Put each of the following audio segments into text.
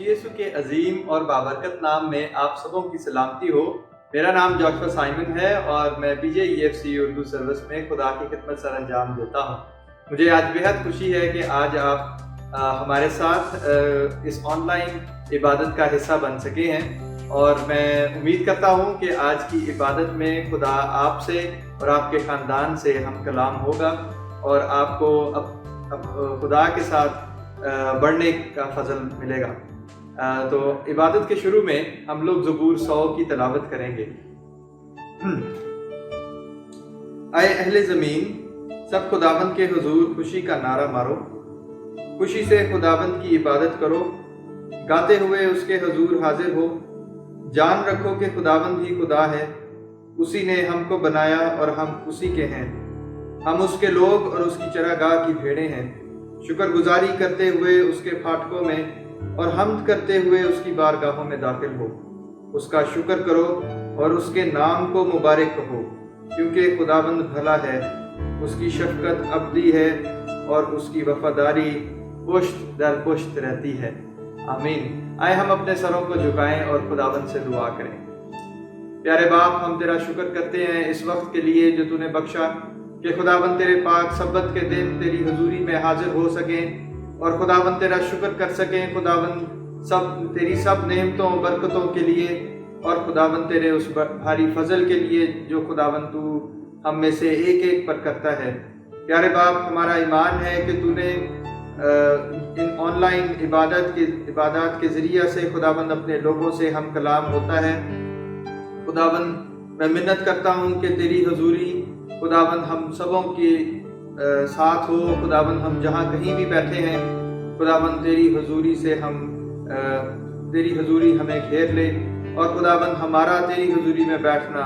مسیح یسوع کے عظیم اور بابرکت نام میں آپ سبوں کی سلامتی ہو۔ میرا نام جوشوا سائمن ہے اور میں BJEFC اردو سروس میں خدا کی خدمت سر انجام دیتا ہوں۔ مجھے آج بہت خوشی ہے کہ آج آپ ہمارے ساتھ اس آن لائن عبادت کا حصہ بن سکے ہیں، اور میں امید کرتا ہوں کہ آج کی عبادت میں خدا آپ سے اور آپ کے خاندان سے ہم کلام ہوگا اور آپ کو خدا کے ساتھ بڑھنے کا فضل ملے گا۔ تو عبادت کے شروع میں ہم لوگ زبور 100 کی تلاوت کریں گے۔ اے اہل زمین، سب خداوند کے حضور خوشی کا نعرہ مارو، خوشی سے خداوند کی عبادت کرو، گاتے ہوئے اس کے حضور حاضر ہو۔ جان رکھو کہ خداوند ہی خدا ہے، اسی نے ہم کو بنایا اور ہم اسی کے ہیں، ہم اس کے لوگ اور اس کی چراگاہ کی بھیڑیں ہیں۔ شکر گزاری کرتے ہوئے اس کے پھاٹکوں میں اور حمد کرتے ہوئے اس کی بارگاہوں میں داخل ہو۔ اس کا شکر کرو اور اس کے نام کو مبارک کہو، کیونکہ خداوند بھلا ہے، اس کی شفقت ابدی ہے اور اس کی وفاداری پشت در پشت رہتی ہے۔ آمین۔ آئے ہم اپنے سروں کو جھکائیں اور خداوند سے دعا کریں۔ پیارے باپ، ہم تیرا شکر کرتے ہیں اس وقت کے لیے جو تو نے بخشا کہ خداوند تیرے پاک سبت کے دن تیری حضوری میں حاضر ہو سکیں اور خداوند تیرا شکر کر سکیں۔ خداوند تیری سب نعمتوں برکتوں کے لیے اور خداوند تیرے اس بھاری فضل کے لیے جو خداوند تو ہم میں سے ایک ایک پر کرتا ہے۔ پیارے باپ، ہمارا ایمان ہے کہ تو نے ان آن لائن عبادات کے ذریعہ سے خداوند اپنے لوگوں سے ہم کلام ہوتا ہے۔ خداوند میں منت کرتا ہوں کہ تیری حضوری خداوند ہم سبوں کے ساتھ ہو۔ خداوند ہم جہاں کہیں بھی بیٹھے ہیں، خداوند تیری حضوری ہمیں گھیر لے، اور خداوند ہمارا تیری حضوری میں بیٹھنا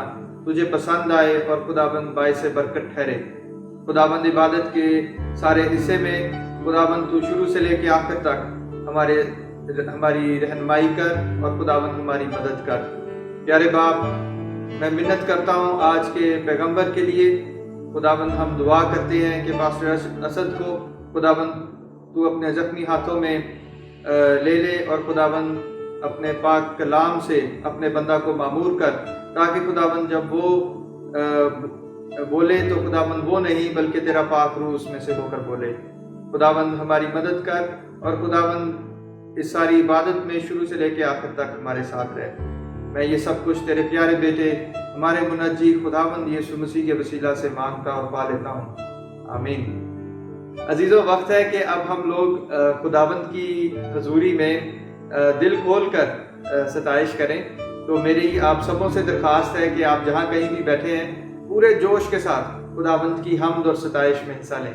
تجھے پسند آئے اور خداوند باعث برکت ٹھہرے۔ خداوند عبادت کے سارے حصے میں خداوند تو شروع سے لے کے آخر تک ہماری رہنمائی کر اور خداوند ہماری مدد کر۔ پیارے باپ، میں منت کرتا ہوں آج کے پیغمبر کے لیے۔ خداوند ہم دعا کرتے ہیں کہ پاسٹر اسد کو خداوند تو اپنے زخمی ہاتھوں میں لے لے اور خداوند اپنے پاک کلام سے اپنے بندہ کو معمور کر، تاکہ خداوند جب وہ بولے تو خداوند وہ نہیں بلکہ تیرا پاک روح اس میں سے ہو کر بولے۔ خداوند ہماری مدد کر اور خداوند اس ساری عبادت میں شروع سے لے کے آخر تک ہمارے ساتھ رہے۔ میں یہ سب کچھ تیرے پیارے بیٹے ہمارے منجی خداوند یسوع مسیح کے وسیلہ سے مانگتا اور پا لیتا ہوں، آمین۔ عزیزو، وقت ہے کہ اب ہم لوگ خداوند کی حضوری میں دل کھول کر ستائش کریں۔ تو میری آپ سبوں سے درخواست ہے کہ آپ جہاں کہیں بھی بیٹھے ہیں، پورے جوش کے ساتھ خداوند کی حمد اور ستائش میں حصہ لیں۔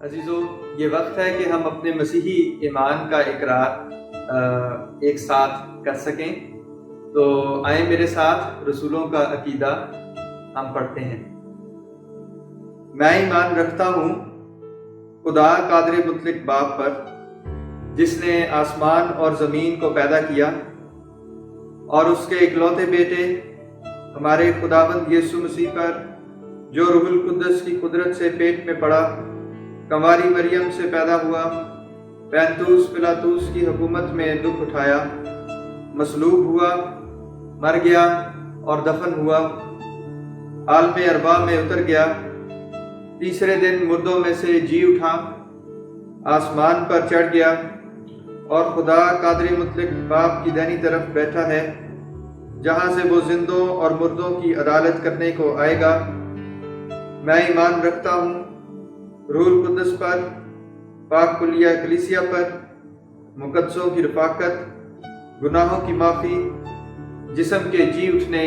عزیزو، یہ وقت ہے کہ ہم اپنے مسیحی ایمان کا اقرار ایک ساتھ کر سکیں۔ تو آئیں میرے ساتھ رسولوں کا عقیدہ ہم پڑھتے ہیں۔ میں ایمان رکھتا ہوں خدا قادر مطلق باپ پر، جس نے آسمان اور زمین کو پیدا کیا، اور اس کے اکلوتے بیٹے ہمارے خداوند یسوع مسیح پر، جو روح القدس کی قدرت سے پیٹ میں پڑا، کنواری مریم سے پیدا ہوا، پینتوس پلاطوس کی حکومت میں دکھ اٹھایا، مصلوب ہوا، مر گیا اور دفن ہوا، عالم ارواح میں اتر گیا، تیسرے دن مردوں میں سے جی اٹھا، آسمان پر چڑھ گیا، اور خدا قادر مطلق باپ کی دائنی طرف بیٹھا ہے، جہاں سے وہ زندوں اور مردوں کی عدالت کرنے کو آئے گا۔ میں ایمان رکھتا ہوں روح القدس پر، پاک کلیہ کلیسیا پر، مقدسوں کی رفاقت، گناہوں کی معافی، جسم کے جی اٹھنے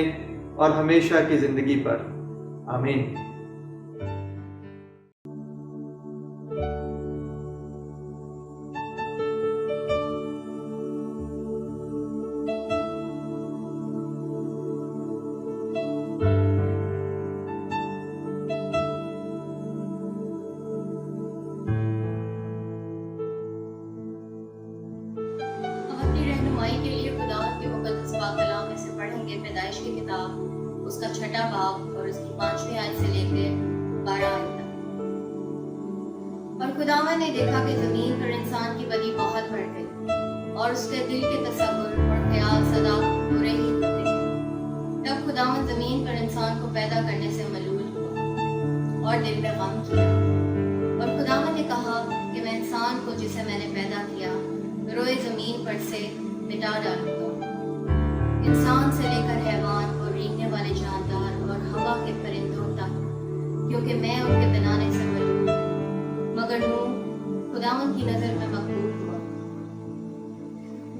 اور ہمیشہ کی زندگی پر۔ آمین۔ کے لیے خدا کے مقدس پاک کلام میں سے پڑھیں گے پیدائش کی کتاب، اس کا 6واں باب اور اس کی 5ویں آیت سے لے کے 12 آیت تک۔ اور خداوند نے دیکھا کہ زمین پر انسان کی بدی بہت بڑھ گئی، اور اس کے دل کے تصور اور خیال سدا برے ہی ہوتے ہیں۔ تب خداوند زمین پر انسان کو پیدا کرنے سے ملول ہوا اور دل میں غم کیا، اور خداوند نے کہا کہ میں انسان کو جسے میں نے پیدا کیا روئے زمین پر سے مٹا ڈالوں گا، انسان سے لے کر حیوان اور رینگنے والے جاندار اور ہوا کے پرندوں تک، کیونکہ میں ان کے بنانے سے ملول ہوں۔ مگر نوح خداوند کی نظر میں مقبول ہوا۔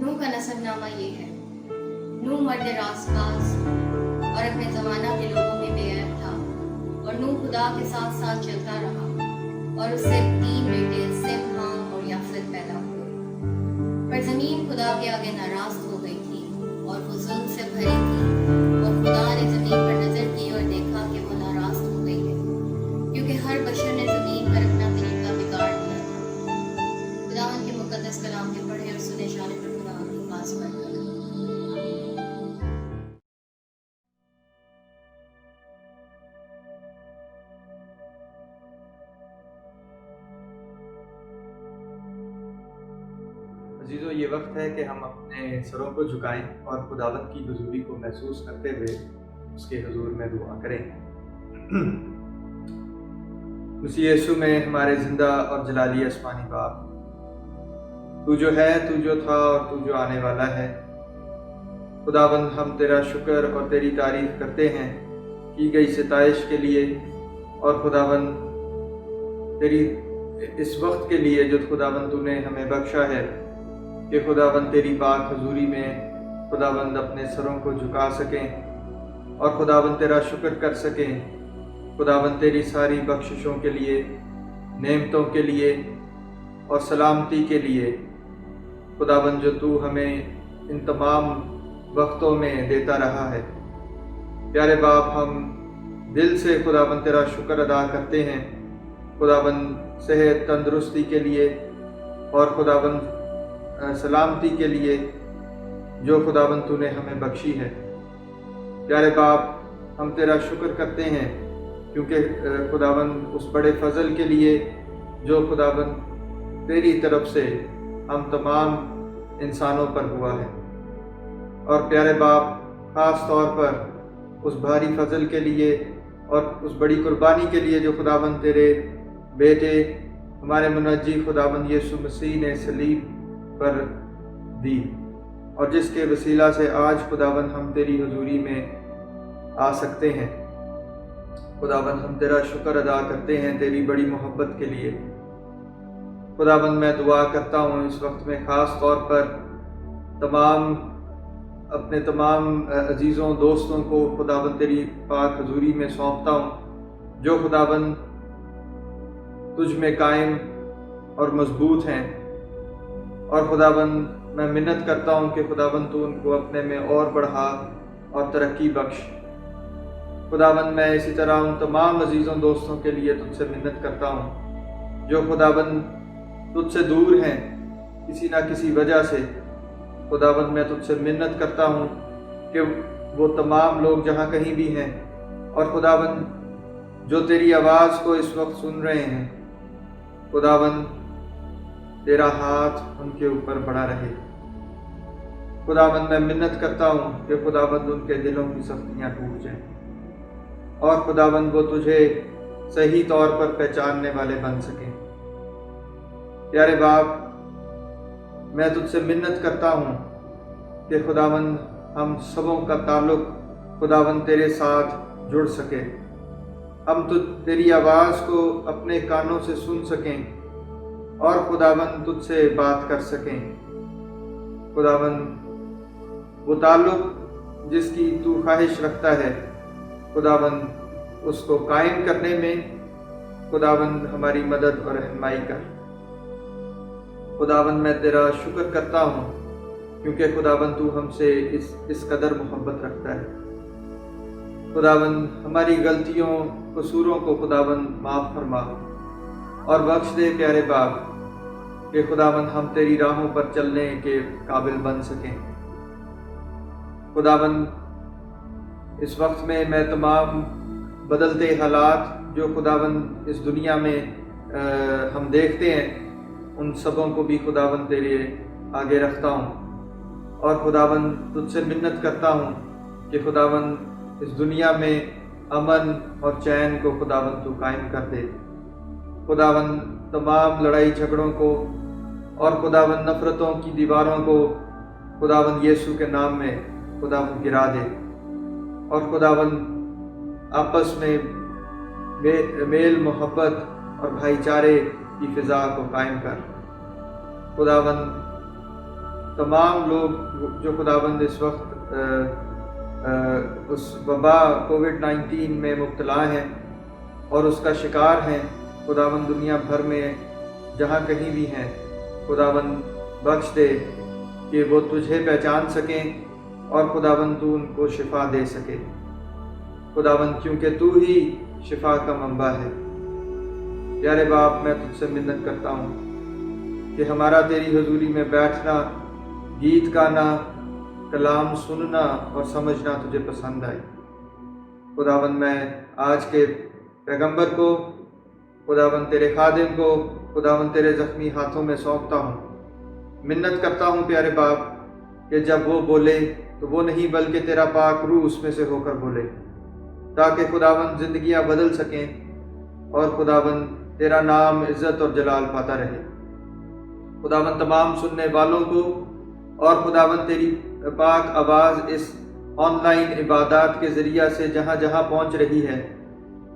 نوح کا نسب نامہ یہ ہے۔ نوح مرد راست باز اور اپنے زمانہ کے لوگوں میں بے عیب تھا، اور نوح خدا کے ساتھ ساتھ چلتا رہا، اور اس سے 3 بیٹے سم، حام اور یافت پیدا ہوئے۔ پر زمین خدا کے آگے ناراض ہو گئی تھی، اور وہ ظلم سے بھری تھی، اور خدا نے زمین پر نظر کی اور دیکھا کہ وہ ناراض ہو گئی ہے، کیونکہ ہر بشر نے زمین پر اپنا طریقہ بگاڑ دیا تھا۔ خداوند کے مقدس کلام کے پڑھے اور سنے جانے پر خداوند کی پاس برکت۔ عزیزو، یہ وقت ہے کہ ہم اپنے سروں کو جھکائیں اور خداوند کی حضوری کو محسوس کرتے ہوئے اس کے حضور میں دعا کریں۔ مسیح یسوع میں ہمارے زندہ اور جلالی آسمانی باپ، تو جو ہے، تو جو تھا اور تو جو آنے والا ہے، خداوند ہم تیرا شکر اور تیری تعریف کرتے ہیں کی گئی ستائش کے لیے، اور خداوند تیری اس وقت کے لیے جو خداوند تو نے ہمیں بخشا ہے کہ خداوند تیری پاک حضوری میں خداوند اپنے سروں کو جھکا سکیں اور خداوند تیرا شکر کر سکیں۔ خداوند تیری ساری بخششوں کے لیے، نعمتوں کے لیے اور سلامتی کے لیے، خداوند جو تو ہمیں ان تمام وقتوں میں دیتا رہا ہے۔ پیارے باپ، ہم دل سے خداوند تیرا شکر ادا کرتے ہیں، خداوند صحت تندرستی کے لیے اور خداوند سلامتی کے لیے جو خداوند تو نے ہمیں بخشی ہے۔ پیارے باپ، ہم تیرا شکر کرتے ہیں کیونکہ خداوند اس بڑے فضل کے لیے جو خداوند تیری طرف سے ہم تمام انسانوں پر ہوا ہے، اور پیارے باپ خاص طور پر اس بھاری فضل کے لیے اور اس بڑی قربانی کے لیے جو خداوند تیرے بیٹے ہمارے منجی خداوند یسوع مسیح نے صلیب پر دی، اور جس کے وسیلہ سے آج خداوند ہم تیری حضوری میں آ سکتے ہیں۔ خداوند ہم تیرا شکر ادا کرتے ہیں تیری بڑی محبت کے لیے۔ خداوند میں دعا کرتا ہوں اس وقت میں خاص طور پر اپنے تمام عزیزوں دوستوں کو خداوند تیری پاک حضوری میں سونپتا ہوں، جو خداوند تجھ میں قائم اور مضبوط ہیں، اور خداوند میں منت کرتا ہوں کہ خداوند تو ان کو اپنے میں اور بڑھا اور ترقی بخش۔ خداوند میں اسی طرح ان تمام عزیزوں دوستوں کے لیے تجھ سے منت کرتا ہوں جو خداوند تجھ سے دور ہیں کسی نہ کسی وجہ سے۔ خداوند میں تجھ سے منت کرتا ہوں کہ وہ تمام لوگ جہاں کہیں بھی ہیں، اور خداوند جو تیری آواز کو اس وقت سن رہے ہیں، خداوند تیرا ہاتھ ان کے اوپر بڑا رہے۔ خداوند میں منت کرتا ہوں کہ خداوند ان کے دلوں کی سختیاں ٹوٹ جائیں، اور خداوند وہ تجھے صحیح طور پر پہچاننے والے بن سکیں۔ پیارے باپ، میں تجھ سے منت کرتا ہوں کہ خداوند ہم سبوں کا تعلق خداوند تیرے ساتھ جڑ سکے، ہم تیری آواز کو اپنے کانوں سے سن سکیں اور خداوند تجھ سے بات کر سکیں۔ خداوند وہ تعلق جس کی تو خواہش رکھتا ہے، خداوند اس کو قائم کرنے میں خداوند ہماری مدد اور رہنمائی کر۔ خداوند میں تیرا شکر کرتا ہوں کیونکہ خداوند تو ہم سے اس قدر محبت رکھتا ہے۔ خداوند ہماری غلطیوں قصوروں کو خداوند معاف فرما اور بخش دے پیارے باپ، کہ خداوند ہم تیری راہوں پر چلنے کے قابل بن سکیں۔ خداوند اس وقت میں تمام بدلتے حالات جو خداوند اس دنیا میں ہم دیکھتے ہیں، ان سبوں کو بھی خداوند تیرے آگے رکھتا ہوں، اور خداوند تجھ سے منت کرتا ہوں کہ خداوند اس دنیا میں امن اور چین کو خداوند تو قائم کر دے۔ خداوند تمام لڑائی جھگڑوں کو اور خداوند نفرتوں کی دیواروں کو خداوند یسوع کے نام میں خداوند گرا دے، اور خداوند آپس میں میل محبت اور بھائی چارے کی فضا کو قائم کر۔ خداوند تمام لوگ جو خداوند اس وقت اس وبا کووڈ-19 میں مبتلا ہیں اور اس کا شکار ہیں، خداوند دنیا بھر میں جہاں کہیں بھی ہیں، خداوند بخش دے کہ وہ تجھے پہچان سکیں اور خداوند تو ان کو شفا دے سکے۔ خداوند کیونکہ تو ہی شفا کا منبع ہے۔ پیارے باپ، میں تجھ سے منت کرتا ہوں کہ ہمارا تیری حضوری میں بیٹھنا، گیت گانا، کلام سننا اور سمجھنا تجھے پسند آئے۔ خداوند میں آج کے پیغمبر کو، خداوند تیرے خادم کو خداوند تیرے زخمی ہاتھوں میں سونپتا ہوں۔ منت کرتا ہوں پیارے باپ کہ جب وہ بولے تو وہ نہیں بلکہ تیرا پاک روح اس میں سے ہو کر بولے، تاکہ خداوند زندگیاں بدل سکیں اور خداوند تیرا نام عزت اور جلال پاتا رہے۔ خداوند تمام سننے والوں کو اور خداوند تیری پاک آواز اس آن لائن عبادات کے ذریعہ سے جہاں جہاں پہنچ رہی ہے،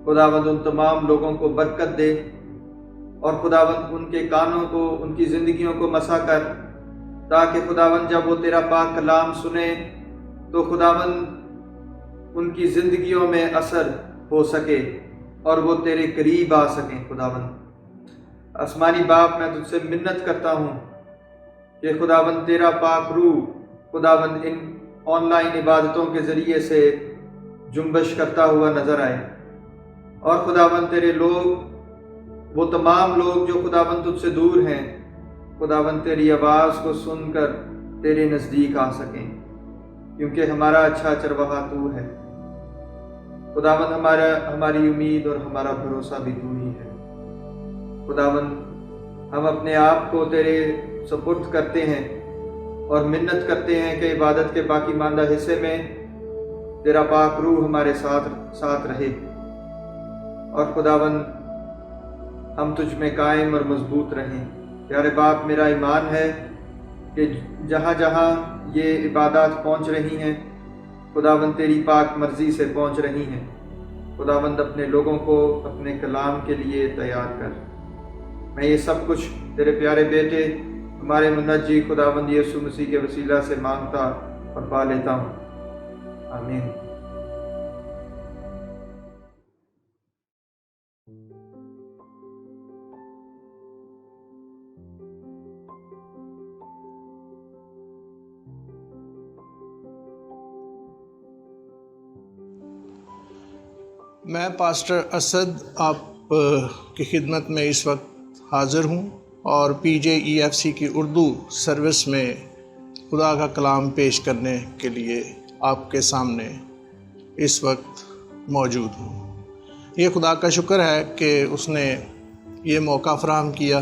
خداوند ان تمام لوگوں کو برکت دے، اور خداوند ان کے کانوں کو، ان کی زندگیوں کو مسا کر، تاکہ خداوند جب وہ تیرا پاک کلام سنیں تو خداوند ان کی زندگیوں میں اثر ہو سکے اور وہ تیرے قریب آ سکیں۔ خداوند آسمانی باپ، میں تجھ سے منت کرتا ہوں کہ خداوند تیرا پاک روح خداوند ان آن لائن عبادتوں کے ذریعے سے جنبش کرتا ہوا نظر آئے، اور خداوند تیرے لوگ، وہ تمام لوگ جو خداوند تجھ سے دور ہیں، خداوند تیری آواز کو سن کر تیرے نزدیک آ سکیں، کیونکہ ہمارا اچھا چرواہا تو ہے۔ خداوند ہماری امید اور ہمارا بھروسہ بھی تو ہی ہے۔ خداوند ہم اپنے آپ کو تیرے سپرد کرتے ہیں اور منت کرتے ہیں کہ عبادت کے باقی ماندہ حصے میں تیرا پاک روح ہمارے ساتھ رہے، اور خداوند ہم تجھ میں قائم اور مضبوط رہیں۔ پیارے باپ، میرا ایمان ہے کہ جہاں جہاں یہ عبادات پہنچ رہی ہیں، خداوند تیری پاک مرضی سے پہنچ رہی ہیں۔ خداوند اپنے لوگوں کو اپنے کلام کے لیے تیار کر۔ میں یہ سب کچھ تیرے پیارے بیٹے ہمارے منجی خداوند یسوع مسیح کے وسیلہ سے مانگتا اور پا لیتا ہوں، آمین۔ میں پاسٹر اسد آپ کی خدمت میں اس وقت حاضر ہوں اور PJEFC کی اردو سروس میں خدا کا کلام پیش کرنے کے لیے آپ کے سامنے اس وقت موجود ہوں۔ یہ خدا کا شکر ہے کہ اس نے یہ موقع فراہم کیا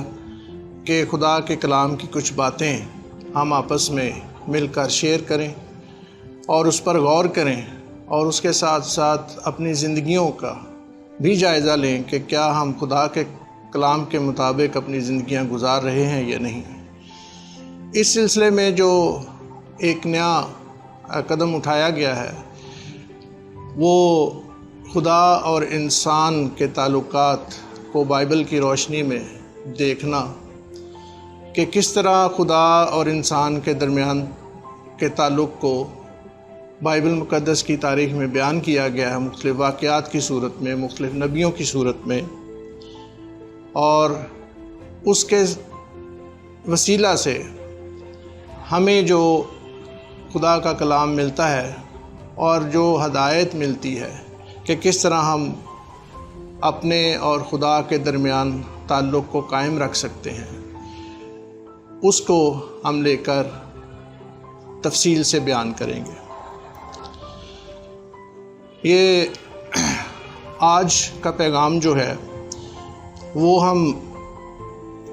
کہ خدا کے کلام کی کچھ باتیں ہم آپس میں مل کر شیئر کریں اور اس پر غور کریں اور اس کے ساتھ ساتھ اپنی زندگیوں کا بھی جائزہ لیں کہ کیا ہم خدا کے کلام کے مطابق اپنی زندگیاں گزار رہے ہیں یا نہیں۔ اس سلسلے میں جو ایک نیا قدم اٹھایا گیا ہے وہ خدا اور انسان کے تعلقات کو بائبل کی روشنی میں دیکھنا کہ کس طرح خدا اور انسان کے درمیان کے تعلق کو بائبل مقدس کی تاریخ میں بیان کیا گیا ہے، مختلف واقعات کی صورت میں، مختلف نبیوں کی صورت میں، اور اس کے وسیلہ سے ہمیں جو خدا کا کلام ملتا ہے اور جو ہدایت ملتی ہے کہ کس طرح ہم اپنے اور خدا کے درمیان تعلق کو قائم رکھ سکتے ہیں، اس کو ہم لے کر تفصیل سے بیان کریں گے۔ یہ آج کا پیغام جو ہے وہ ہم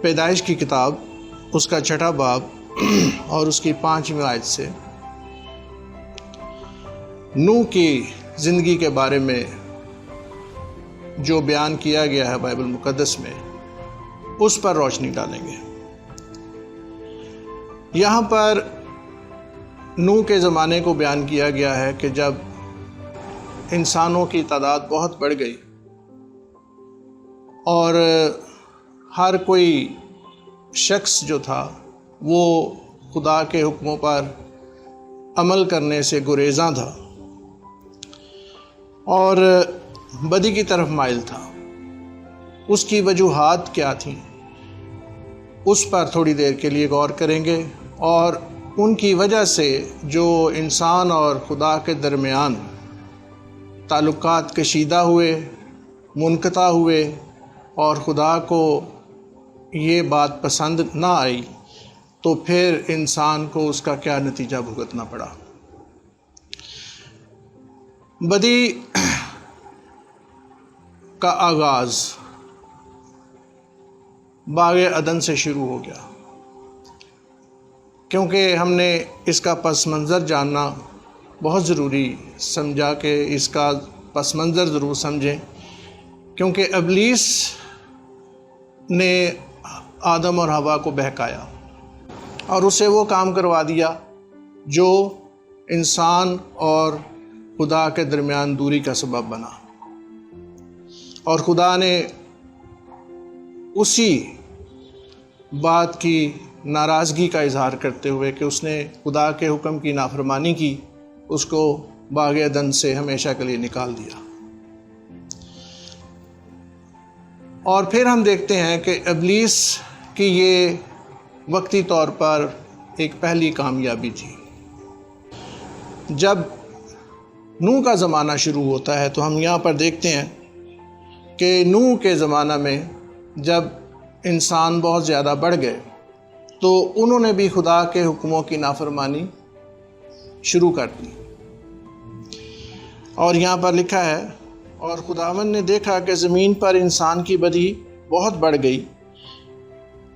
پیدائش کی کتاب اس کا 6واں باب اور اس کی 5ویں آیت سے نوح کی زندگی کے بارے میں جو بیان کیا گیا ہے بائبل مقدس میں اس پر روشنی ڈالیں گے۔ یہاں پر نوح کے زمانے کو بیان کیا گیا ہے کہ جب انسانوں کی تعداد بہت بڑھ گئی اور ہر کوئی شخص جو تھا وہ خدا کے حکموں پر عمل کرنے سے گریزاں تھا اور بدی کی طرف مائل تھا۔ اس کی وجوہات کیا تھیں اس پر تھوڑی دیر کے لیے غور کریں گے، اور ان کی وجہ سے جو انسان اور خدا کے درمیان تعلقات کشیدہ ہوئے، منقطع ہوئے اور خدا کو یہ بات پسند نہ آئی تو پھر انسان کو اس کا کیا نتیجہ بھگتنا پڑا۔ بدی کا آغاز باغ عدن سے شروع ہو گیا، کیونکہ ہم نے اس کا پس منظر جاننا بہت ضروری سمجھا کہ اس کا پس منظر ضرور سمجھیں، کیونکہ ابلیس نے آدم اور حوا کو بہکایا اور اسے وہ کام کروا دیا جو انسان اور خدا کے درمیان دوری کا سبب بنا، اور خدا نے اسی بات کی ناراضگی کا اظہار کرتے ہوئے کہ اس نے خدا کے حکم کی نافرمانی کی، اس کو باغ عدن سے ہمیشہ کے لیے نکال دیا۔ اور پھر ہم دیکھتے ہیں کہ ابلیس کی یہ وقتی طور پر ایک پہلی کامیابی تھی۔ جب نوح کا زمانہ شروع ہوتا ہے تو ہم یہاں پر دیکھتے ہیں کہ نوح کے زمانہ میں جب انسان بہت زیادہ بڑھ گئے تو انہوں نے بھی خدا کے حکموں کی نافرمانی شروع کر دی، اور یہاں پر لکھا ہے اور خداوند نے دیکھا کہ زمین پر انسان کی بدی بہت بڑھ گئی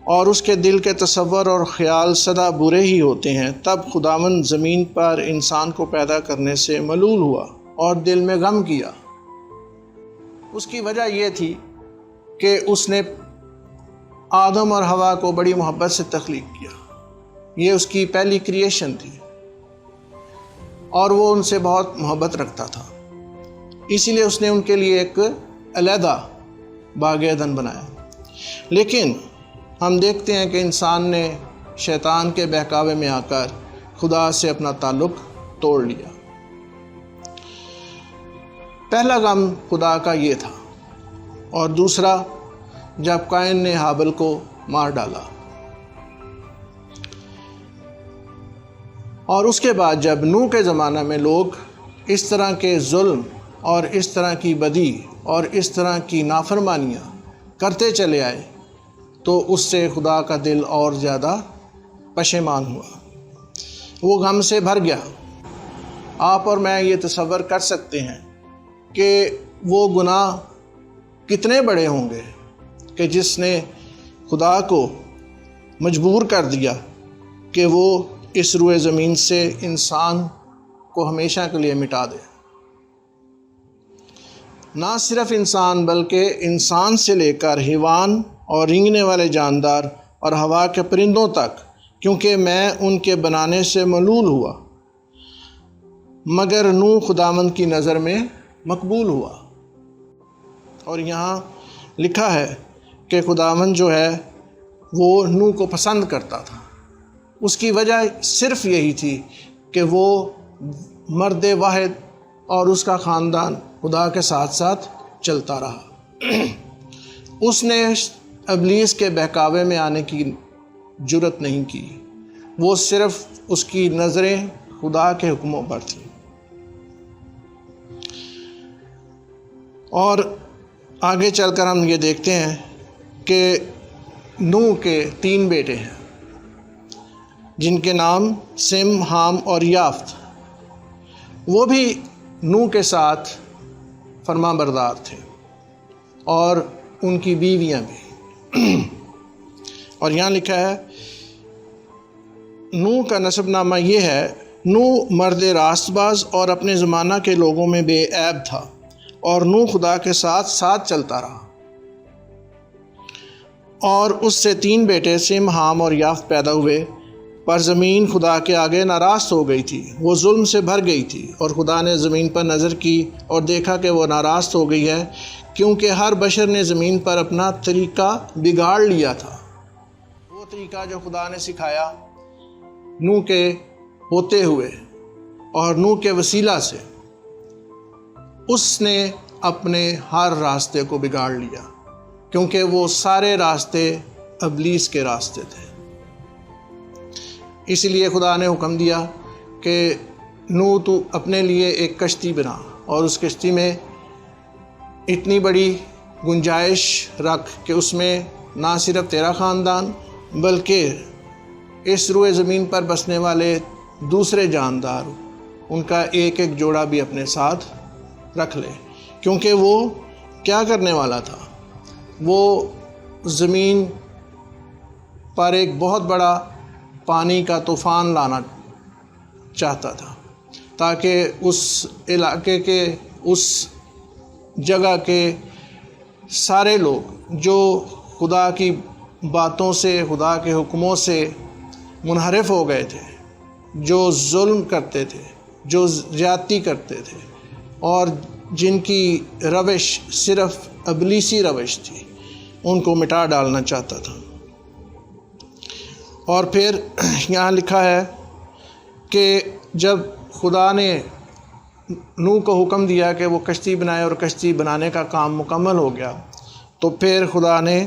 اور اس کے دل کے تصور اور خیال سدا برے ہی ہوتے ہیں، تب خداوند زمین پر انسان کو پیدا کرنے سے ملول ہوا اور دل میں غم کیا۔ اس کی وجہ یہ تھی کہ اس نے آدم اور حوا کو بڑی محبت سے تخلیق کیا، یہ اس کی پہلی کریشن تھی اور وہ ان سے بہت محبت رکھتا تھا، اسی لیے اس نے ان کے لیے ایک علیحدہ باغ عدن بنایا۔ لیکن ہم دیکھتے ہیں کہ انسان نے شیطان کے بہکاوے میں آ کر خدا سے اپنا تعلق توڑ لیا۔ پہلا غم خدا کا یہ تھا، اور دوسرا جب قائن نے حابل کو مار ڈالا، اور اس کے بعد جب نوح کے زمانہ میں لوگ اس طرح کے ظلم اور اس طرح کی بدی اور اس طرح کی نافرمانیاں کرتے چلے آئے تو اس سے خدا کا دل اور زیادہ پشیمان ہوا، وہ غم سے بھر گیا۔ آپ اور میں یہ تصور کر سکتے ہیں کہ وہ گناہ کتنے بڑے ہوں گے کہ جس نے خدا کو مجبور کر دیا کہ وہ اس روئے زمین سے انسان کو ہمیشہ کے لیے مٹا دے۔ نہ صرف انسان بلکہ انسان سے لے کر حیوان اور رینگنے والے جاندار اور ہوا کے پرندوں تک، کیونکہ میں ان کے بنانے سے ملول ہوا، مگر نوح خداوند کی نظر میں مقبول ہوا۔ اور یہاں لکھا ہے کہ خداوند جو ہے وہ نوح کو پسند کرتا تھا۔ اس کی وجہ صرف یہی تھی کہ وہ مرد واحد اور اس کا خاندان خدا کے ساتھ ساتھ چلتا رہا۔ اس نے ابلیس کے بہکاوے میں آنے کی جرت نہیں کی، وہ صرف اس کی نظریں خدا کے حکموں پر تھیں۔ اور آگے چل کر ہم یہ دیکھتے ہیں کہ نوح کے 3 بیٹے ہیں جن کے نام سم، حام اور یافت۔ وہ بھی نوح کے ساتھ فرما بردار تھے اور ان کی بیویاں بھی۔ اور یہاں لکھا ہے نوح کا نسب نامہ یہ ہے، نوح مرد راست باز اور اپنے زمانہ کے لوگوں میں بے عیب تھا، اور نوح خدا کے ساتھ ساتھ چلتا رہا۔ اور اس سے 3 بیٹے سم، حام اور یافت پیدا ہوئے، پر زمین خدا کے آگے ناراض ہو گئی تھی، وہ ظلم سے بھر گئی تھی، اور خدا نے زمین پر نظر کی اور دیکھا کہ وہ ناراض ہو گئی ہے، کیونکہ ہر بشر نے زمین پر اپنا طریقہ بگاڑ لیا تھا۔ وہ طریقہ جو خدا نے سکھایا نوح کے ہوتے ہوئے اور نوح کے وسیلہ سے، اس نے اپنے ہر راستے کو بگاڑ لیا، کیونکہ وہ سارے راستے ابلیس کے راستے تھے۔ اس لیے خدا نے حکم دیا کہ نوح تو اپنے لیے ایک کشتی بنا، اور اس کشتی میں اتنی بڑی گنجائش رکھ کہ اس میں نہ صرف تیرا خاندان بلکہ اس روئے زمین پر بسنے والے دوسرے جاندار، ان کا ایک ایک جوڑا بھی اپنے ساتھ رکھ لے، کیونکہ وہ کیا کرنے والا تھا؟ وہ زمین پر ایک بہت بڑا پانی کا طوفان لانا چاہتا تھا، تاکہ اس علاقے کے، اس جگہ کے سارے لوگ جو خدا کی باتوں سے، خدا کے حکموں سے منحرف ہو گئے تھے، جو ظلم کرتے تھے، جو زیادتی کرتے تھے، اور جن کی روش صرف ابلیسی روش تھی، ان کو مٹا ڈالنا چاہتا تھا۔ اور پھر یہاں لکھا ہے کہ جب خدا نے نوح کو حکم دیا کہ وہ کشتی بنائے اور کشتی بنانے کا کام مکمل ہو گیا، تو پھر خدا نے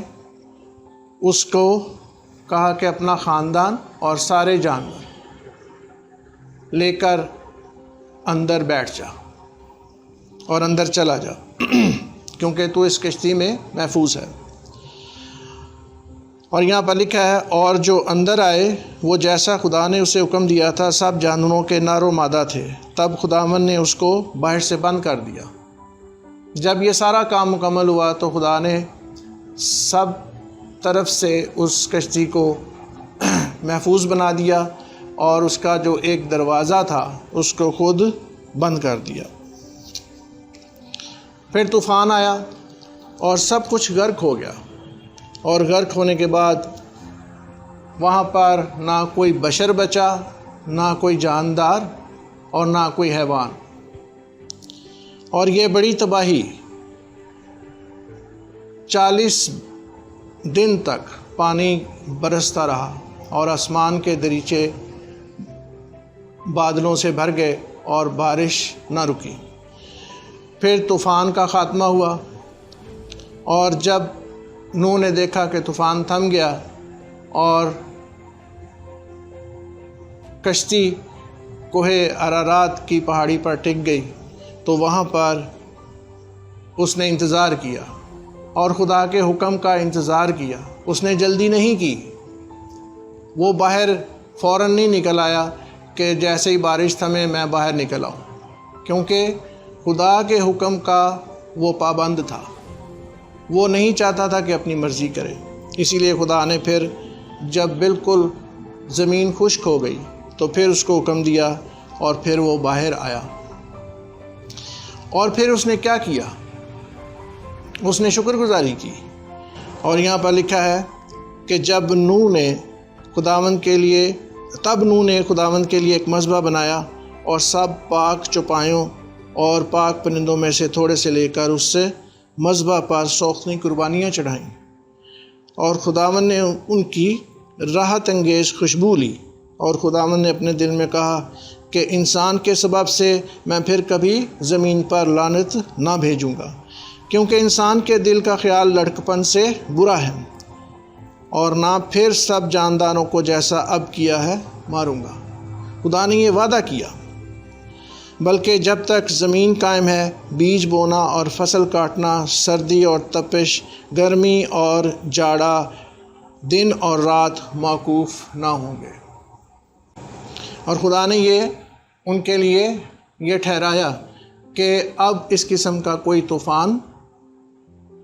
اس کو کہا کہ اپنا خاندان اور سارے جانور لے کر اندر بیٹھ جا اور اندر چلا جا، کیونکہ تو اس کشتی میں محفوظ ہے۔ اور یہاں پر لکھا ہے اور جو اندر آئے وہ جیسا خدا نے اسے حکم دیا تھا سب جانوروں کے نر و مادہ تھے، تب خداوند نے اس کو باہر سے بند کر دیا۔ جب یہ سارا کام مکمل ہوا تو خدا نے سب طرف سے اس کشتی کو محفوظ بنا دیا، اور اس کا جو ایک دروازہ تھا اس کو خود بند کر دیا۔ پھر طوفان آیا اور سب کچھ غرق ہو گیا، اور غرق ہونے کے بعد وہاں پر نہ کوئی بشر بچا، نہ کوئی جاندار اور نہ کوئی حیوان۔ اور یہ بڑی تباہی 40 دن تک پانی برستا رہا، اور آسمان کے دریچے بادلوں سے بھر گئے اور بارش نہ رکی۔ پھر طوفان کا خاتمہ ہوا، اور جب نوح نے دیکھا کہ طوفان تھم گیا اور کشتی کوہ ارارات کی پہاڑی پر ٹک گئی، تو وہاں پر اس نے انتظار کیا اور خدا کے حکم کا انتظار کیا، اس نے جلدی نہیں کی۔ وہ باہر فوراً نہیں نکل آیا کہ جیسے ہی بارش تھمے میں باہر نکل آؤں، کیونکہ خدا کے حکم کا وہ پابند تھا، وہ نہیں چاہتا تھا کہ اپنی مرضی کرے۔ اسی لیے خدا نے پھر جب بالکل زمین خشک ہو گئی تو پھر اس کو حکم دیا اور پھر وہ باہر آیا۔ اور پھر اس نے کیا کیا؟ اس نے شکر گزاری کی، اور یہاں پر لکھا ہے کہ تب نوح نے خداوند کے لیے ایک مذبح بنایا اور سب پاک چوپایوں اور پاک پرندوں میں سے تھوڑے سے لے کر اس سے مذبح پر سوختنی قربانیاں چڑھائیں، اور خداوند نے ان کی راحت انگیز خوشبو لی، اور خداوند نے اپنے دل میں کہا کہ انسان کے سبب سے میں پھر کبھی زمین پر لعنت نہ بھیجوں گا، کیونکہ انسان کے دل کا خیال لڑکپن سے برا ہے، اور نہ پھر سب جانداروں کو جیسا اب کیا ہے ماروں گا۔ خدا نے یہ وعدہ کیا، بلکہ جب تک زمین قائم ہے بیج بونا اور فصل کاٹنا، سردی اور تپش، گرمی اور جاڑا، دن اور رات موقوف نہ ہوں گے۔ اور خدا نے یہ ان کے لیے یہ ٹھہرایا کہ اب اس قسم کا کوئی طوفان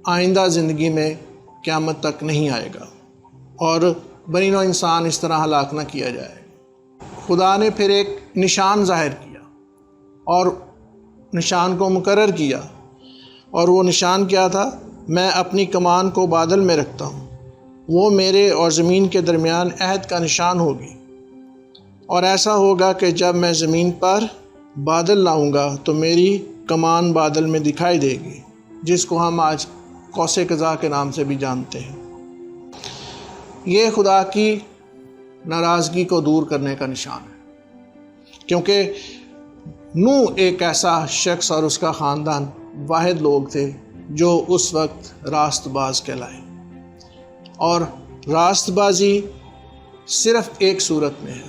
آئندہ زندگی میں قیامت تک نہیں آئے گا، اور بنی نوع انسان اس طرح ہلاک نہ کیا جائے گا۔ خدا نے پھر ایک نشان ظاہر کیا اور نشان کو مقرر کیا، اور وہ نشان کیا تھا؟ میں اپنی کمان کو بادل میں رکھتا ہوں، وہ میرے اور زمین کے درمیان عہد کا نشان ہوگی، اور ایسا ہوگا کہ جب میں زمین پر بادل لاؤں گا تو میری کمان بادل میں دکھائی دے گی، جس کو ہم آج قوس قزح کے نام سے بھی جانتے ہیں۔ یہ خدا کی ناراضگی کو دور کرنے کا نشان ہے، کیونکہ نوح ایک ایسا شخص اور اس کا خاندان واحد لوگ تھے جو اس وقت راست باز کہلائے، اور راست بازی صرف ایک صورت میں ہے،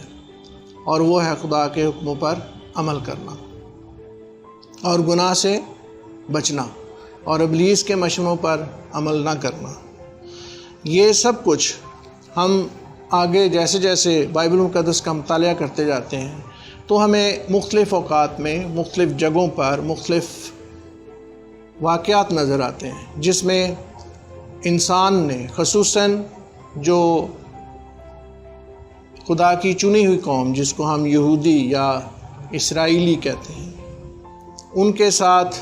اور وہ ہے خدا کے حکموں پر عمل کرنا اور گناہ سے بچنا اور ابلیس کے مشوروں پر عمل نہ کرنا۔ یہ سب کچھ ہم آگے جیسے جیسے بائبل مقدس کا مطالعہ کرتے جاتے ہیں تو ہمیں مختلف اوقات میں مختلف جگہوں پر مختلف واقعات نظر آتے ہیں، جس میں انسان نے، خصوصاً جو خدا کی چنی ہوئی قوم جس کو ہم یہودی یا اسرائیلی کہتے ہیں، ان کے ساتھ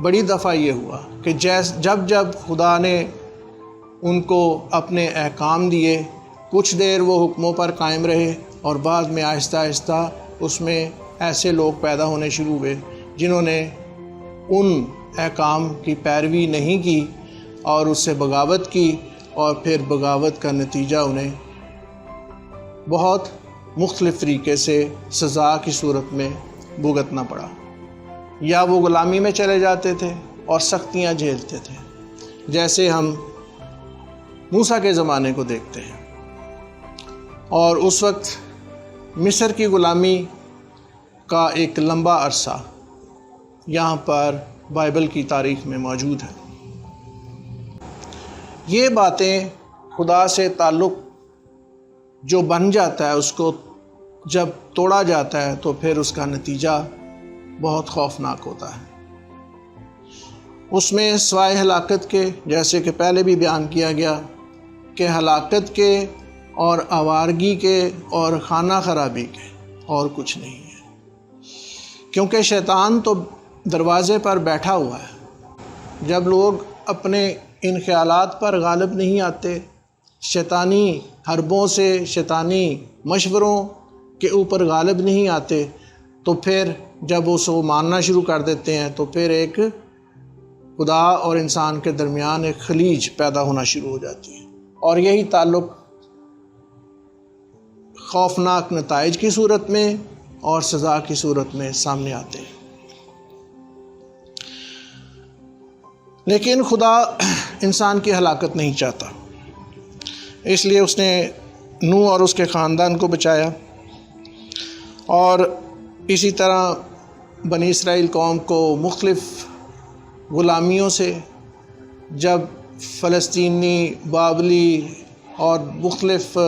بڑی دفعہ یہ ہوا کہ جب خدا نے ان کو اپنے احکام دیے، کچھ دیر وہ حکموں پر قائم رہے، اور بعد میں آہستہ آہستہ اس میں ایسے لوگ پیدا ہونے شروع ہوئے جنہوں نے ان احکام کی پیروی نہیں کی اور اس سے بغاوت کی، اور پھر بغاوت کا نتیجہ انہیں بہت مختلف طریقے سے سزا کی صورت میں بھگتنا پڑا، یا وہ غلامی میں چلے جاتے تھے اور سختیاں جھیلتے تھے، جیسے ہم موسیٰ کے زمانے کو دیکھتے ہیں۔ اور اس وقت مصر کی غلامی کا ایک لمبا عرصہ یہاں پر بائبل کی تاریخ میں موجود ہے۔ یہ باتیں خدا سے تعلق جو بن جاتا ہے، اس کو جب توڑا جاتا ہے تو پھر اس کا نتیجہ بہت خوفناک ہوتا ہے۔ اس میں سوائے ہلاکت کے، جیسے کہ پہلے بھی بیان کیا گیا، کہ ہلاکت کے اور آوارگی کے اور خانہ خرابی کے اور کچھ نہیں ہے، کیونکہ شیطان تو دروازے پر بیٹھا ہوا ہے۔ جب لوگ اپنے ان خیالات پر غالب نہیں آتے، شیطانی حربوں سے، شیطانی مشوروں کے اوپر غالب نہیں آتے، تو پھر جب اس کو ماننا شروع کر دیتے ہیں تو پھر ایک خدا اور انسان کے درمیان ایک خلیج پیدا ہونا شروع ہو جاتی ہے، اور یہی تعلق خوفناک نتائج کی صورت میں اور سزا کی صورت میں سامنے آتے ہیں۔ لیکن خدا انسان کی ہلاکت نہیں چاہتا، اس لیے اس نے نوح اور اس کے خاندان کو بچایا، اور اسی طرح بنی اسرائیل قوم کو مختلف غلامیوں سے، جب فلسطینی، بابلی اور مختلف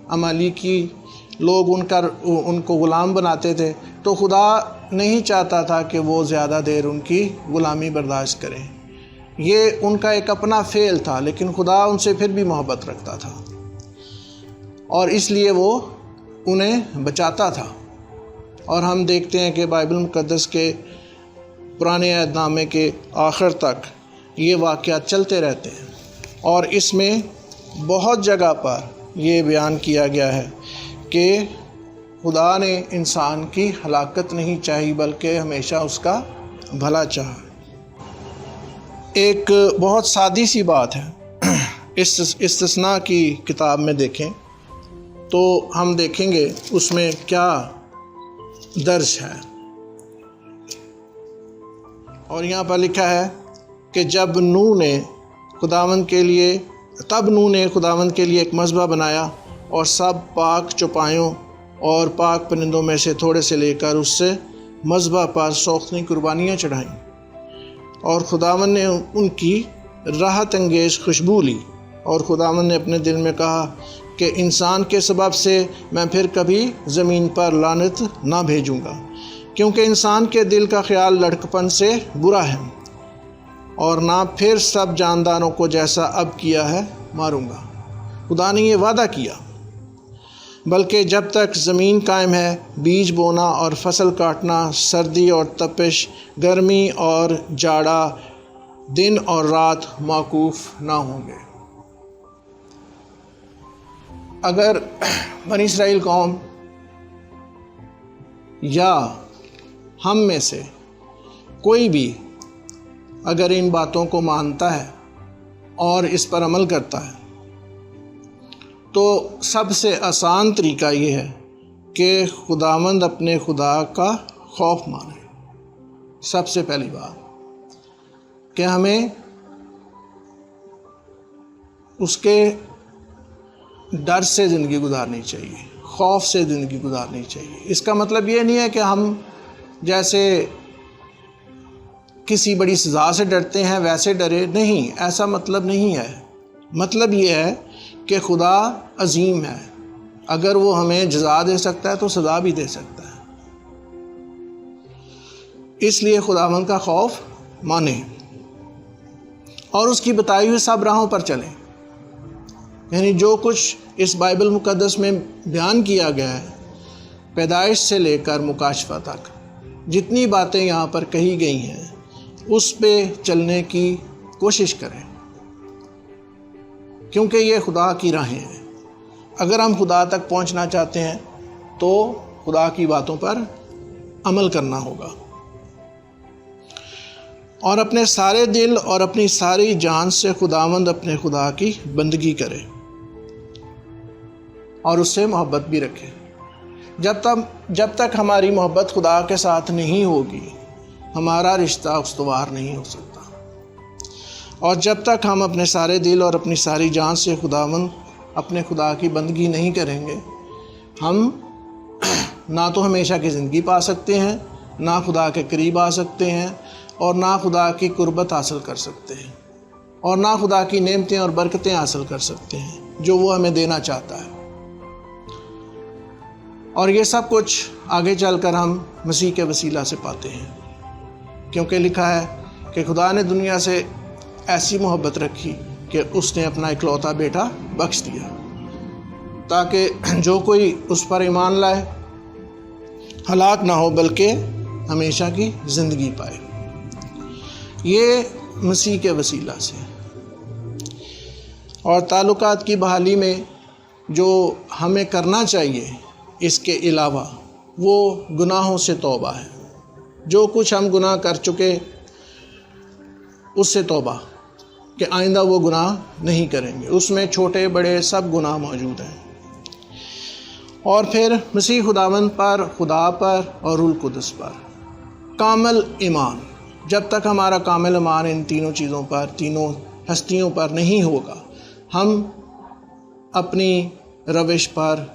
امالیکی لوگ ان کو غلام بناتے تھے، تو خدا نہیں چاہتا تھا کہ وہ زیادہ دیر ان کی غلامی برداشت کریں۔ یہ ان کا ایک اپنا فعل تھا، لیکن خدا ان سے پھر بھی محبت رکھتا تھا اور اس لیے وہ انہیں بچاتا تھا۔ اور ہم دیکھتے ہیں کہ بائبل مقدس کے پرانے عہد نامے کے آخر تک یہ واقعات چلتے رہتے ہیں، اور اس میں بہت جگہ پر یہ بیان کیا گیا ہے کہ خدا نے انسان کی ہلاکت نہیں چاہی بلکہ ہمیشہ اس کا بھلا چاہا۔ ایک بہت سادی سی بات ہے، استثناء کی کتاب میں دیکھیں تو ہم دیکھیں گے اس میں کیا درج ہے، اور یہاں پر لکھا ہے کہ تب نوح نے خداوند کے لیے ایک مذبح بنایا اور سب پاک چوپایوں اور پاک پرندوں میں سے تھوڑے سے لے کر اس سے مذبح پر سوختنی قربانیاں چڑھائیں، اور خداوند نے ان کی راحت انگیز خوشبو لی، اور خداوند نے اپنے دل میں کہا کہ انسان کے سبب سے میں پھر کبھی زمین پر لعنت نہ بھیجوں گا، کیونکہ انسان کے دل کا خیال لڑکپن سے برا ہے، اور نہ پھر سب جانداروں کو جیسا اب کیا ہے ماروں گا۔ خدا نے یہ وعدہ کیا، بلکہ جب تک زمین قائم ہے بیج بونا اور فصل کاٹنا، سردی اور تپش، گرمی اور جاڑا، دن اور رات موقوف نہ ہوں گے۔ اگر بنی اسرائیل قوم یا ہم میں سے کوئی بھی اگر ان باتوں کو مانتا ہے اور اس پر عمل کرتا ہے تو سب سے آسان طریقہ یہ ہے کہ خداوند اپنے خدا کا خوف مانے۔ سب سے پہلی بات کہ ہمیں اس کے ڈر سے زندگی گزارنی چاہیے، خوف سے زندگی گزارنی چاہیے۔ اس کا مطلب یہ نہیں ہے کہ ہم جیسے کسی بڑی سزا سے ڈرتے ہیں ویسے ڈرے، نہیں، ایسا مطلب نہیں ہے۔ مطلب یہ ہے کہ خدا عظیم ہے، اگر وہ ہمیں جزا دے سکتا ہے تو سزا بھی دے سکتا ہے، اس لیے خداوند کا خوف مانیں اور اس کی بتائی ہوئی سب راہوں پر چلیں۔ یعنی جو کچھ اس بائبل مقدس میں بیان کیا گیا ہے، پیدائش سے لے کر مکاشفہ تک جتنی باتیں یہاں پر کہی گئی ہیں اس پہ چلنے کی کوشش کریں، کیونکہ یہ خدا کی راہیں ہیں۔ اگر ہم خدا تک پہنچنا چاہتے ہیں تو خدا کی باتوں پر عمل کرنا ہوگا، اور اپنے سارے دل اور اپنی ساری جان سے خداوند اپنے خدا کی بندگی کرے اور اس سے محبت بھی رکھے۔ جب تک ہماری محبت خدا کے ساتھ نہیں ہوگی ہمارا رشتہ استوار نہیں ہو سکتا، اور جب تک ہم اپنے سارے دل اور اپنی ساری جان سے اپنے خدا کی بندگی نہیں کریں گے، ہم نہ تو ہمیشہ کی زندگی پا سکتے ہیں، نہ خدا کے قریب آ سکتے ہیں، اور نہ خدا کی قربت حاصل کر سکتے ہیں، اور نہ خدا کی نعمتیں اور برکتیں حاصل کر سکتے ہیں جو وہ ہمیں دینا چاہتا ہے۔ اور یہ سب کچھ آگے چل کر ہم مسیح کے وسیلہ سے پاتے ہیں، کیونکہ لکھا ہے کہ خدا نے دنیا سے ایسی محبت رکھی کہ اس نے اپنا اکلوتا بیٹا بخش دیا، تاکہ جو کوئی اس پر ایمان لائے ہلاک نہ ہو بلکہ ہمیشہ کی زندگی پائے۔ یہ مسیح کے وسیلہ سے۔ اور تعلقات کی بحالی میں جو ہمیں کرنا چاہیے اس کے علاوہ وہ گناہوں سے توبہ ہے۔ جو کچھ ہم گناہ کر چکے اس سے توبہ کہ آئندہ وہ گناہ نہیں کریں گے، اس میں چھوٹے بڑے سب گناہ موجود ہیں۔ اور پھر مسیح خداوند پر، خدا پر اور روح القدس پر کامل ایمان۔ جب تک ہمارا کامل ایمان ان تینوں چیزوں پر، تینوں ہستیوں پر نہیں ہوگا، ہم اپنی روش پر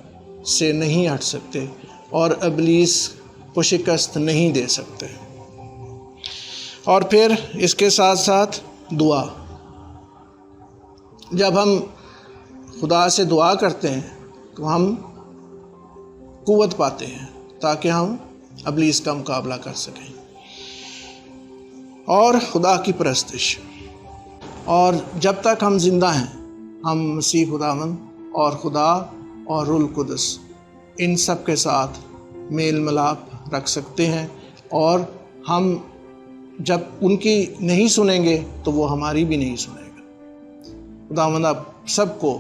سے نہیں ہٹ سکتے اور ابلیس کو شکست نہیں دے سکتے۔ اور پھر اس کے ساتھ ساتھ دعا. جب ہم خدا سے دعا کرتے ہیں تو ہم قوت پاتے ہیں تاکہ ہم ابلیس کا مقابلہ کر سکیں. اور خدا کی پرستش. اور جب تک ہم زندہ ہیں ہم مسیح خداوند اور خدا اور روح القدس ان سب کے ساتھ میل ملاپ رکھ سکتے ہیں، اور ہم جب ان کی نہیں سنیں گے تو وہ ہماری بھی نہیں سنیں گے. خداوند آپ سب کو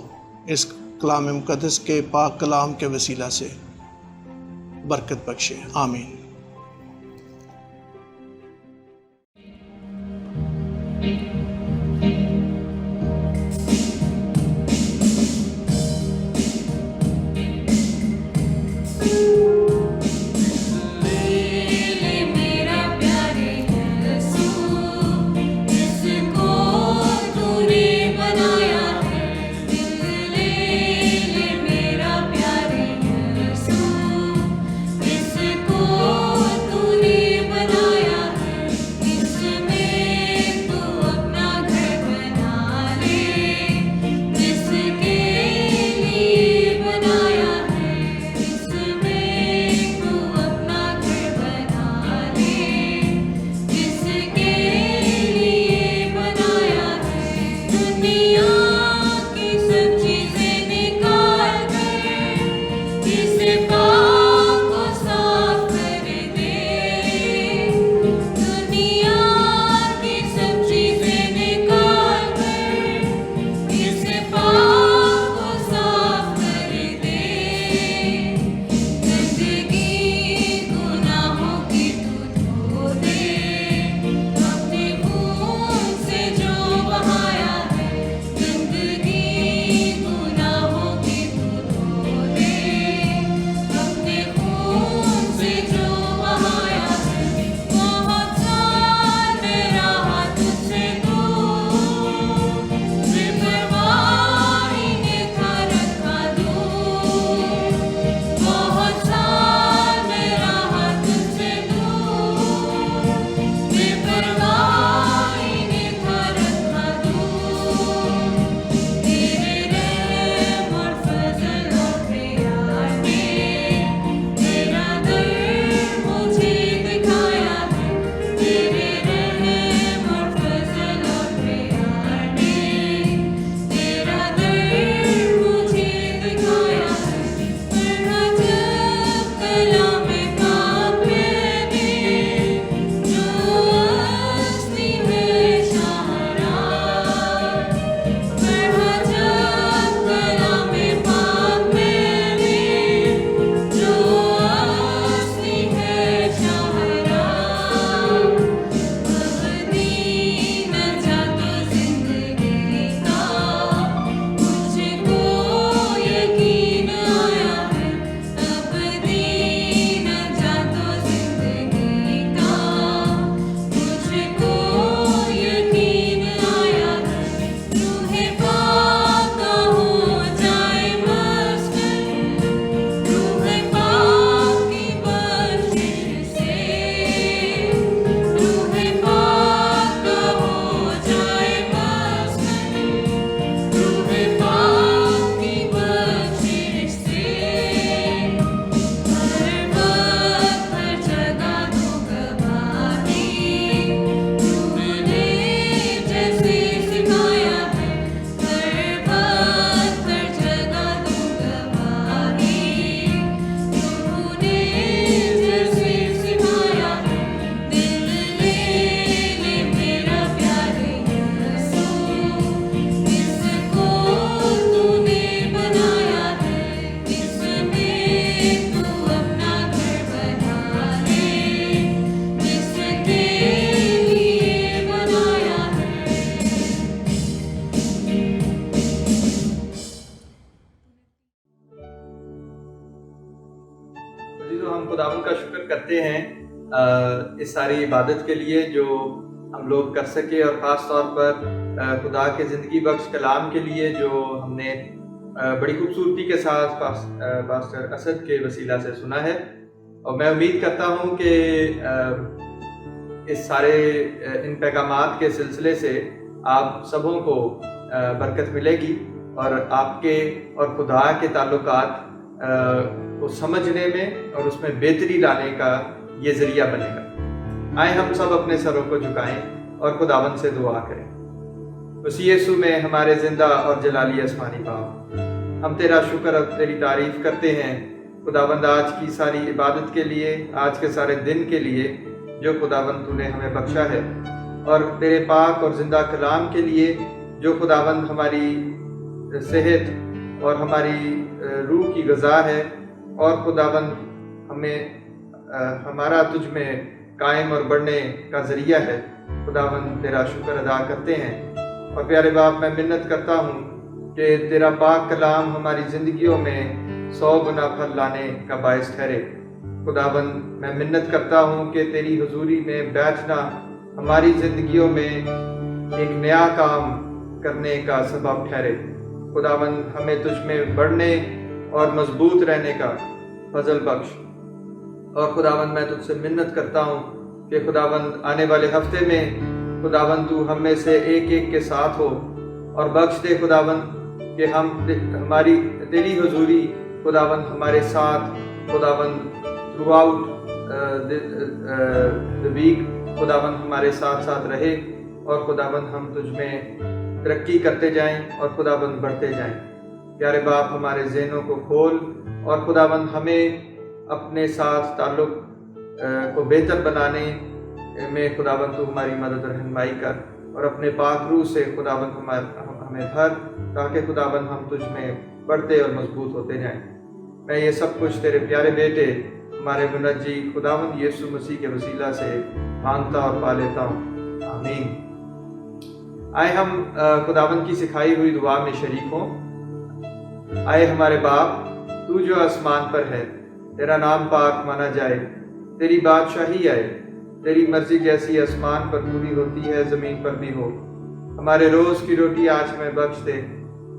اس کلام مقدس کے پاک کلام کے وسیلہ سے برکت بخشے. آمین. ہم خداوند کا شکر کرتے ہیں اس ساری عبادت کے لیے جو ہم لوگ کر سکے، اور خاص طور پر خدا کے زندگی بخش کلام کے لیے جو ہم نے بڑی خوبصورتی کے ساتھ پاسٹر اسد کے وسیلہ سے سنا ہے. اور میں امید کرتا ہوں کہ اس سارے ان پیغامات کے سلسلے سے آپ سبوں کو برکت ملے گی اور آپ کے اور خدا کے تعلقات کو سمجھنے میں اور اس میں بہتری لانے کا یہ ذریعہ بنے گا۔ آئیں ہم سب اپنے سروں کو جھکائیں اور خداوند سے دعا کریں۔ مسیح یسوع میں ہمارے زندہ اور جلالی آسمانی باپ، ہم تیرا شکر اور تیری تعریف کرتے ہیں خداوند آج کی ساری عبادت کے لیے، آج کے سارے دن کے لیے جو خداوند تو نے ہمیں بخشا ہے، اور تیرے پاک اور زندہ کلام کے لیے جو خداوند ہماری صحت اور ہماری روح کی غذا ہے، اور خداوند ہمیں ہمارا تجھ میں قائم اور بڑھنے کا ذریعہ ہے۔ خداوند تیرا شکر ادا کرتے ہیں، اور پیارے باپ میں منت کرتا ہوں کہ تیرا پاک کلام ہماری زندگیوں میں 100 گنا پھل لانے کا باعث ٹھہرے۔ خداوند میں منت کرتا ہوں کہ تیری حضوری میں بیٹھنا ہماری زندگیوں میں ایک نیا کام کرنے کا سبب ٹھہرے۔ خداوند ہمیں تجھ میں بڑھنے اور مضبوط رہنے کا فضل بخش، اور خداوند میں تجھ سے منت کرتا ہوں کہ خداوند آنے والے ہفتے میں خداوند تو ہم میں سے ایک ایک کے ساتھ ہو، اور بخش دے خداوند کہ ہم ہماری تیری حضوری خداوند ہمارے ساتھ خداوند تھرو آؤٹ دی ویک خداوند ہمارے ساتھ ساتھ رہے، اور خداوند ہم تجھ میں ترقی کرتے جائیں اور خداوند بڑھتے جائیں۔ پیارے باپ ہمارے ذہنوں کو کھول، اور خداوند ہمیں اپنے ساتھ تعلق کو بہتر بنانے میں خداوند تو ہماری مدد اور رہنمائی کر، اور اپنے پاک روح سے خداوند ہمیں بھر، تاکہ خداوند ہم تجھ میں بڑھتے اور مضبوط ہوتے جائیں۔ میں یہ سب کچھ تیرے پیارے بیٹے ہمارے منجی خداوند یسوع مسیح کے وسیلہ سے مانگتا اور پا لیتا ہوں، آمین۔ آئے ہم خداوند کی سکھائی ہوئی دعا میں شریک ہوں۔ آئے ہمارے باپ، تو جو آسمان پر ہے، تیرا نام پاک مانا جائے، تیری بادشاہی آئے، تیری مرضی جیسی آسمان پر پوری ہوتی ہے زمین پر بھی ہو۔ ہمارے روز کی روٹی آج ہمیں بخش دے،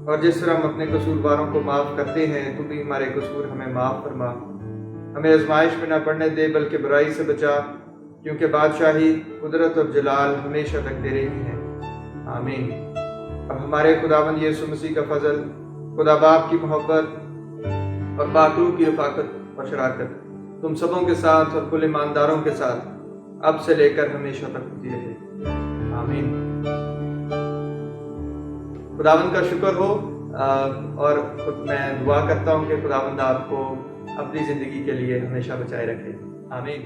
اور جس طرح ہم اپنے قصورواروں کو معاف کرتے ہیں تو بھی ہمارے قصور ہمیں معاف فرما۔ ہمیں آزمائش میں نہ پڑنے دے بلکہ برائی سے بچا، کیونکہ بادشاہی، قدرت اور جلال ہمیشہ تک تیرے ہی ہیں، آمین۔ اب ہمارے خداوند یسوع مسیح کا فضل، خدا باپ کی محبت اور پاک روح کی رفاقت اور شراکت تم سبوں کے ساتھ اور کل ایمانداروں کے ساتھ اب سے لے کر ہمیشہ تک ہوتی رہے، آمین۔ خداوند کا شکر ہو، اور میں دعا کرتا ہوں کہ خداوند آپ کو اپنی زندگی کے لیے ہمیشہ بچائے رکھے، آمین۔